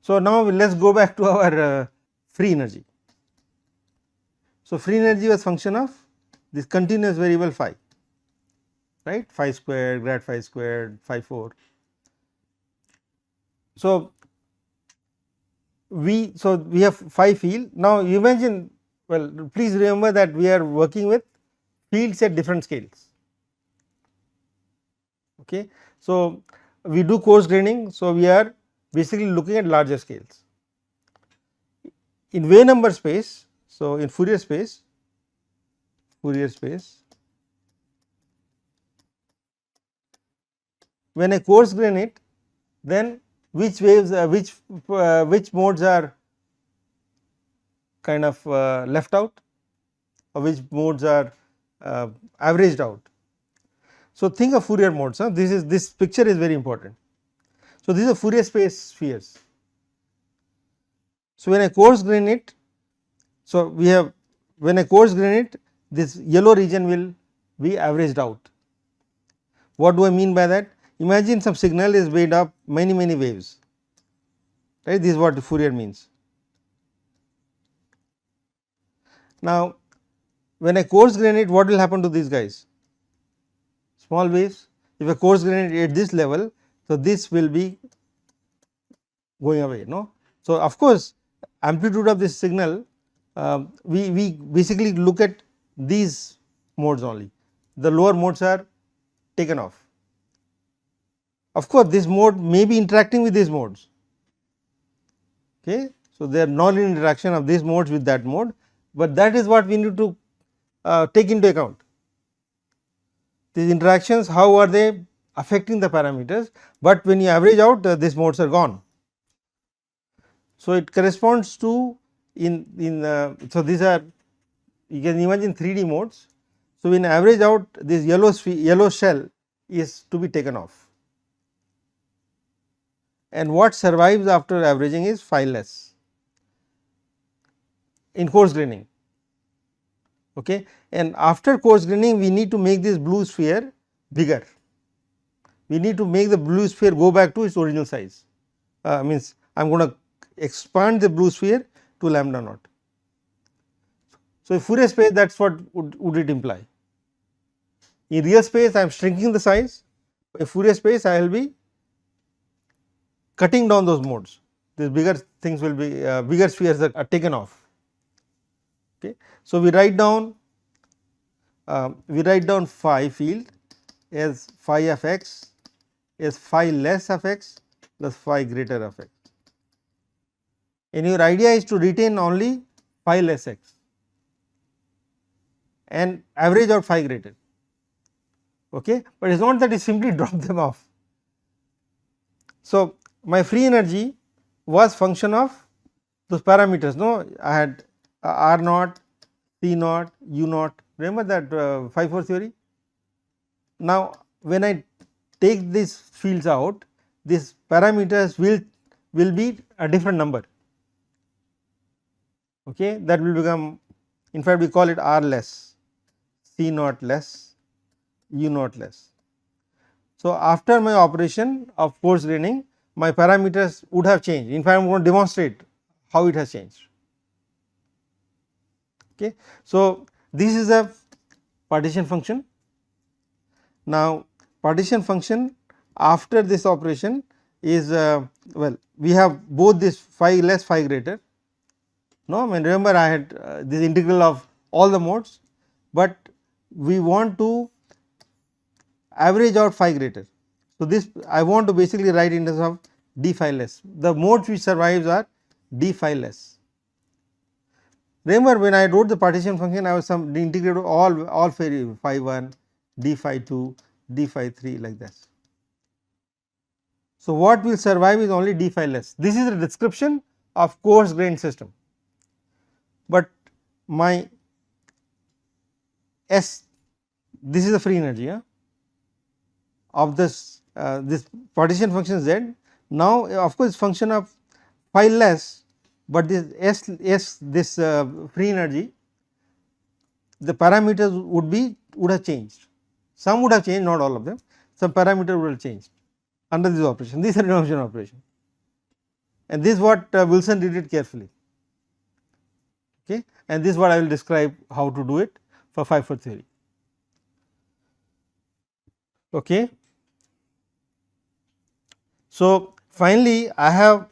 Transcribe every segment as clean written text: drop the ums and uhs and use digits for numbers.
So, now let us go back to our free energy. So, free energy was function of this continuous variable phi, right, phi squared, grad phi squared, phi 4. So, we have phi field. Now, you imagine, well, please remember that we are working with fields at different scales. Okay. So, we do coarse graining. So, we are basically looking at larger scales. In wave number space, so in Fourier space, when I coarse grain it, then which waves which modes are kind of left out, or which modes are averaged out. So, think of Fourier modes. This picture is very important. So, these are Fourier space spheres. So, when I coarse grain it, so we have, when I coarse grain it, this yellow region will be averaged out. What do I mean by that? Imagine some signal is made up many waves, right. This is what Fourier means. Now, when I coarse grain it, what will happen to these guys? Small waves. If I coarse grain it at this level, so this will be going away, no. So, of course, amplitude of this signal, we basically look at these modes only, the lower modes are taken off. Of course, this mode may be interacting with these modes. Okay. So, there are non-linear interaction of these modes with that mode, but that is what we need to take into account. These interactions, how are they affecting the parameters, but when you average out, these modes are gone. So, it corresponds to so these are, you can imagine 3D modes. So, when average out, this yellow shell is to be taken off, and what survives after averaging is phi less in coarse graining. Okay. And after coarse graining, we need to make this blue sphere bigger. We need to make the blue sphere go back to its original size, means I am going to expand the blue sphere to lambda naught. So, in Fourier space, that is what would it imply. In real space, I am shrinking the size. In Fourier space, I will be cutting down those modes. These bigger things will be bigger spheres are taken off. Okay. So, we write down phi field as phi of x is phi less of x plus phi greater of x, and your idea is to retain only phi less x and average out phi greater. Okay. But it is not that you simply drop them off. So, my free energy was function of those parameters, no. I had R naught, C naught, U naught, remember that phi 4 theory. Now, when I take these fields out, these parameters will be a different number. Okay. That will become, in fact, we call it R less, C naught less, U naught less. So, after my operation of coarse graining, my parameters would have changed. In fact, I am going to demonstrate how it has changed. Okay. So, this is a partition function. Now, partition function after this operation is well, we have both this phi less, phi greater. No, I mean, remember I had this integral of all the modes, but we want to average out phi greater. So, this I want to basically write in terms of d phi less. The modes which survives are d phi less. Remember, when I wrote the partition function, I was integrated all phi 1, d phi 2, d phi 3 like this. So, what will survive is only d phi less. This is a description of coarse grained system, but my S, this is the free energy of this partition function Z. Now, of course, function of phi less, but this S this free energy, the parameters would have changed. Some would have changed, not all of them. Some parameter would have changed under this operation. This is a reduction operation. and this is what Wilson did it carefully, okay, and this is what I will describe how to do it for Pfeiffer theory. Okay. So, finally, I have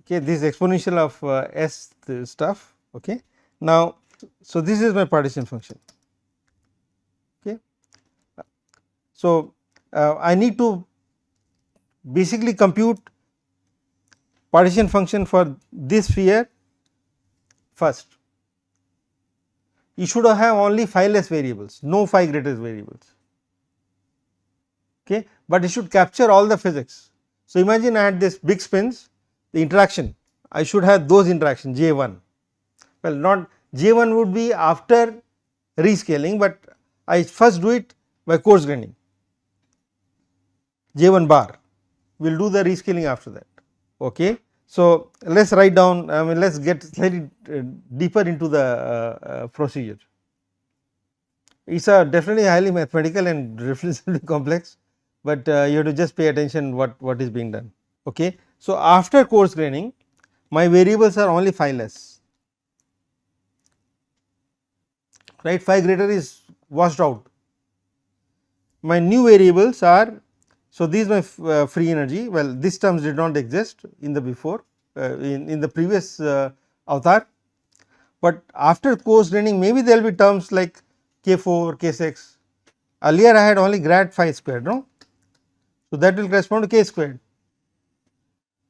this exponential of S stuff. Okay. Now, so this is my partition function. Okay. So, I need to basically compute partition function for this sphere first. You should have only phi less variables, no phi greatest variables, okay, but it should capture all the physics. So, imagine I had this big spins, the interaction, I should have those interactions J1. Well, not J1 would be after rescaling, but I first do it by coarse graining, J1 bar, we will do the rescaling after that. Okay. So, let us write down, I mean let us get slightly deeper into the procedure. It is definitely highly mathematical and reasonably complex, but you have to just pay attention what is being done. Okay. So, after coarse graining, my variables are only phi less, right, phi greater is washed out. My new variables are, so these my free energy, well these terms did not exist in the before in the previous avatar, but after coarse graining maybe there will be terms like K4, K6, earlier I had only grad phi squared, no, so that will correspond to K squared,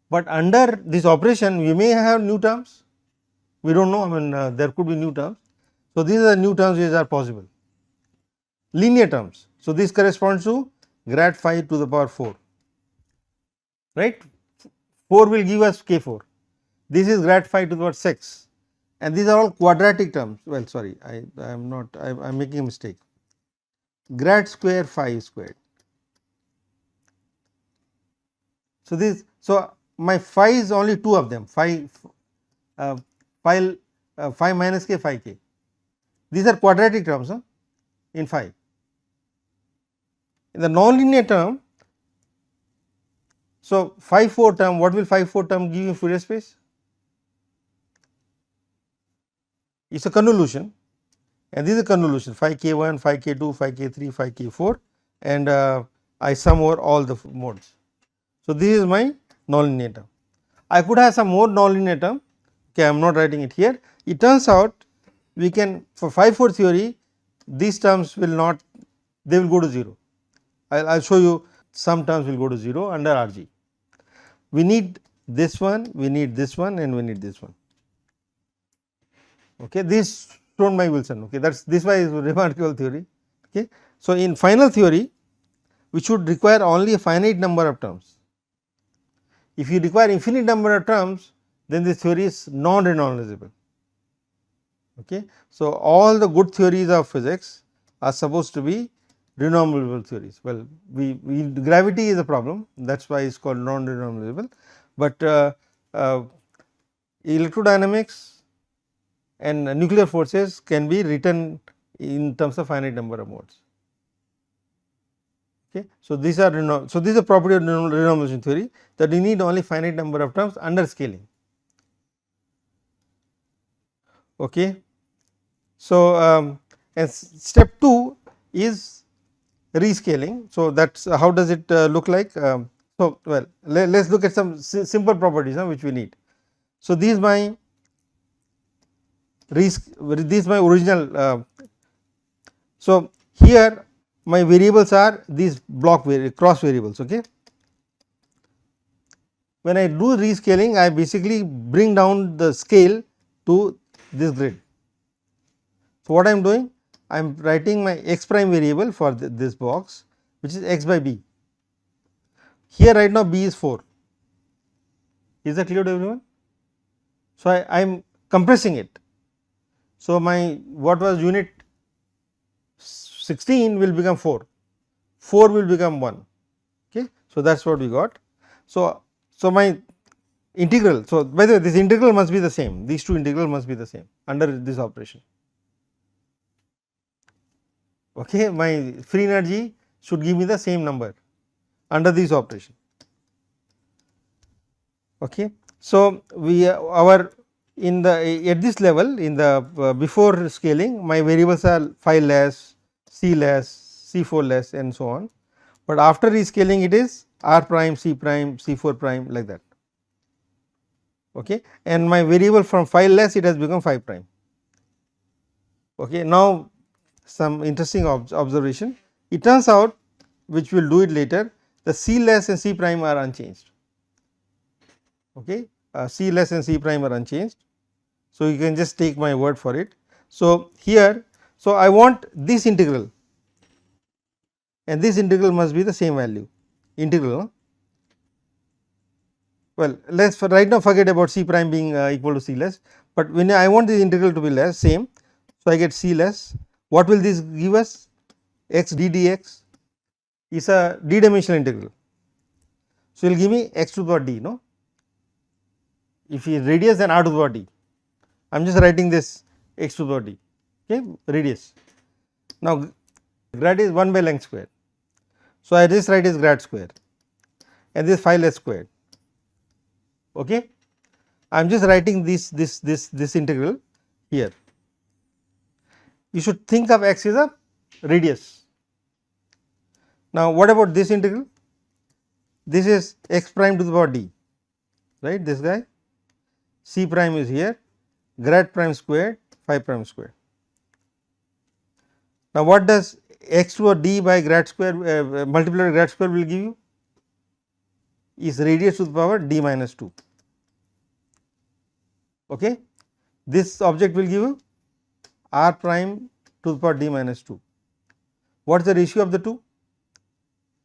but under this operation we may have new terms, we do not know, I mean there could be new terms. So, these are the new terms which are possible, linear terms. So, this corresponds to grad phi to the power 4, right, 4 will give us K4, this is grad phi to the power 6, and these are all quadratic terms. Well, sorry, I am not, I am making a mistake, grad square phi squared. So, this, so my phi is only two of them, phi phi minus k, phi k, these are quadratic terms in phi. In the nonlinear term, so phi 4 term, what will phi 4 term give in Fourier space? It is a convolution, and this is a convolution phi k1, phi k2, phi k3, phi k4, and I sum over all the modes. So, this is my nonlinear term. I could have some more nonlinear term, okay, I am not writing it here. It turns out we can, for phi 4 theory, these terms will not, they will go to 0. I will show you some terms will go to 0 under RG. We need this one, we need this one, and we need this one. Okay, this shown by Wilson. Okay, that is, this why is remarkable theory. Okay, so in final theory, we should require only a finite number of terms. If you require infinite number of terms, then this theory is non-renormalizable. Okay, so all the good theories of physics are supposed to be renormalizable theories. Well, gravity is a problem, that is why it is called non-renormalizable, but electrodynamics and nuclear forces can be written in terms of finite number of modes. Okay. So, these are so this is a property of renormalization theory, that you need only finite number of terms under scaling. Okay. So, and step 2 is rescaling. So, that is how does it look like. So, well, let us look at some simple properties which we need. So, this is my original. So, here my variables are these cross variables. Okay. When I do rescaling, I basically bring down the scale to this grid. So, what I am doing? I am writing my x prime variable for this box, which is x by b. Here right now b is 4. Is that clear to everyone? So, I am compressing it. So, my what was unit 16 will become 4, 4 will become 1. Okay. So, that is what we got. So, my integral, so by the way this integral must be the same, these two integrals must be the same under this operation. Okay, my free energy should give me the same number under this operation. Okay. So, we our in the at this level in the before scaling, my variables are phi less, c less, c4 less and so on, but after rescaling it is r prime, c prime, c4 prime like that. Okay. And my variable from phi less, it has become phi prime. Okay. Now, some interesting observation, it turns out, which we will do it later, the c less and c prime are unchanged. Okay. C less and C prime are unchanged. So, you can just take my word for it. So, here, so I want this integral and this integral must be the same value integral. No? Well, let us for right now forget about C prime being equal to C less, but when I want this integral to be less same. So, I get C less. What will this give us? X d dx is a d dimensional integral. So, it will give me x to the power d, no. If it is radius, then r to the power d. I am just writing this x to the power d, okay, radius. Now, grad is 1 by length square. So, I just write is grad square and this phi less squared. Okay. I am just writing this integral here. You should think of x as a radius. Now, what about this integral? This is x prime to the power d, right, this guy. C prime is here, grad prime squared, phi prime squared. Now, what does x to the d by grad square multiplied by grad square will give you? Is radius to the power d minus 2. Okay. This object will give you r prime to the power d minus 2. What is the ratio of the two?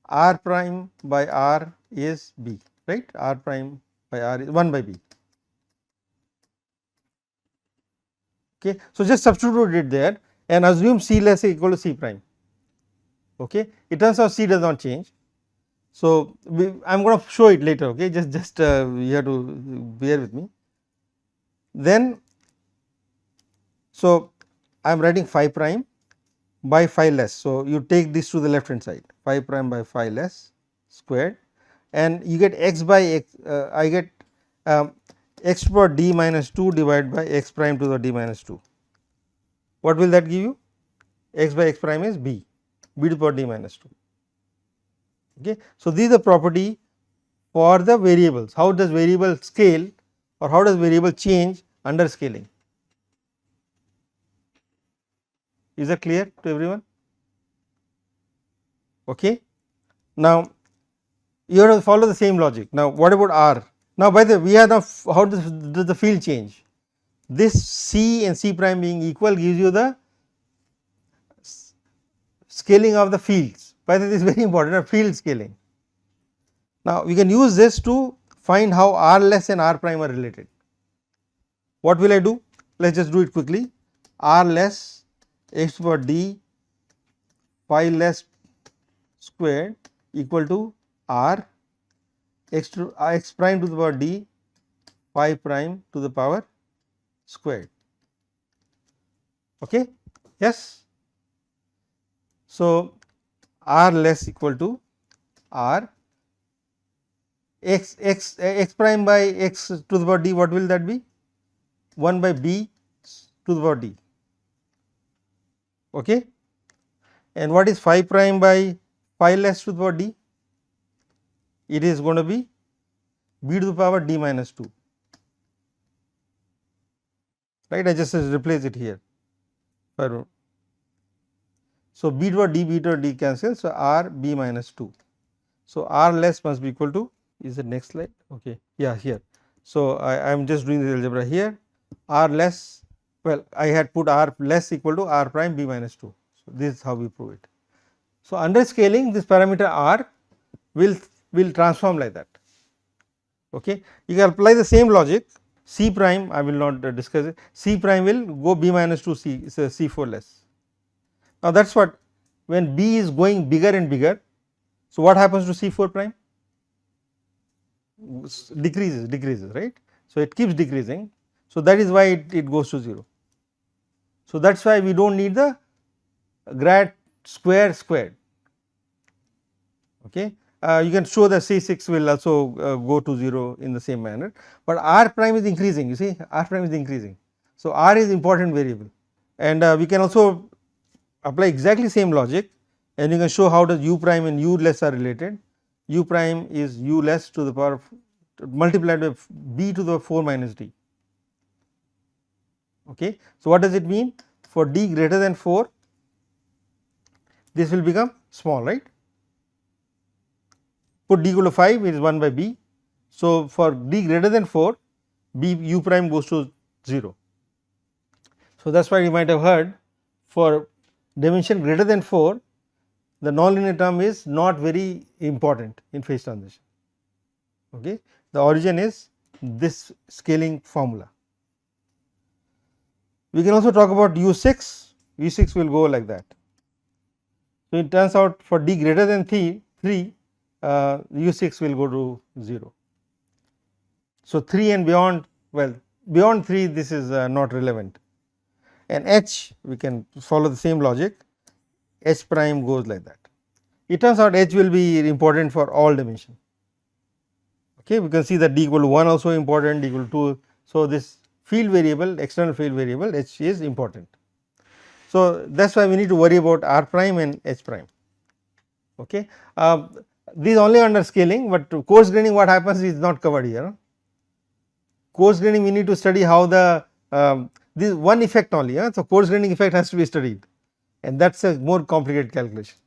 R prime by r is b, right, r prime by r is 1 by b. Okay. So, just substitute it there and assume C less is equal to C prime. Okay. It turns out C does not change. So, I am going to show it later, okay. Just you have to bear with me. Then, so I am writing phi prime by phi less. So, you take this to the left hand side, phi prime by phi less squared and you get x by x, I get x to the power d minus 2 divided by x prime to the d minus 2. What will that give you? X by x prime is b, b to the power d minus 2. Okay. So, this is the property for the variables. How does variable scale or how does variable change under scaling? Is that clear to everyone? Okay. Now, you have to follow the same logic. Now, what about R? Now, by the way, we are now how does the field change? This C and C prime being equal gives you the scaling of the fields. By the way, this is very important, field scaling. Now, we can use this to find how R less and R prime are related. What will I do? Let us just do it quickly. R less x to the power d phi less squared equal to R x prime to the power d phi prime to the power squared. Okay. Yes. So, R less equal to R x prime by x to the power d, what will that be? 1 by b to the power d. Okay. And what is phi prime by phi less to the power d? It is going to be b to the power d minus 2, right. I just replace it here. So, b to the power d cancel. So, r b minus 2. So, r less must be equal to, is the next slide, okay, yeah, here. So, I am just doing the algebra here, r less, well, I had put r less equal to r prime b minus 2. So, this is how we prove it. So, under scaling this parameter r will transform like that. Okay. You can apply the same logic, C prime I will not discuss it, C prime will go b minus 2 C, so C4 less. Now, that is what, when b is going bigger and bigger, so what happens to C4 prime? Decreases, right. So, it keeps decreasing. So, that is why it goes to 0. So, that is why we do not need the grad square squared. Okay. you can show that C6 will also go to 0 in the same manner, but R prime is increasing, you see R prime is increasing. So, R is important variable, and we can also apply exactly same logic, and you can show how does U prime and U less are related. U prime is U less to the power of multiplied by B to the 4 minus D. Okay. So, what does it mean? For D greater than 4, this will become small, right. Put D equal to 5, it is 1 by B. So, for D greater than 4, B U prime goes to 0. So, that is why you might have heard for dimension greater than 4, the nonlinear term is not very important in phase transition. Okay. The origin is this scaling formula. We can also talk about U6, U6 will go like that. So, it turns out for D greater than 3, U6 will go to 0. So, 3 and beyond, well, beyond 3 this is not relevant, and H we can follow the same logic, H prime goes like that. It turns out H will be important for all dimension. Okay, we can see that D equal to 1 also important, D equal to 2. So, this field variable, external field variable H is important. So, that is why we need to worry about R prime and H prime. Okay. These only under scaling, but coarse graining what happens is not covered here. Coarse graining we need to study how the this one effect only. So, coarse graining effect has to be studied, and that is a more complicated calculation.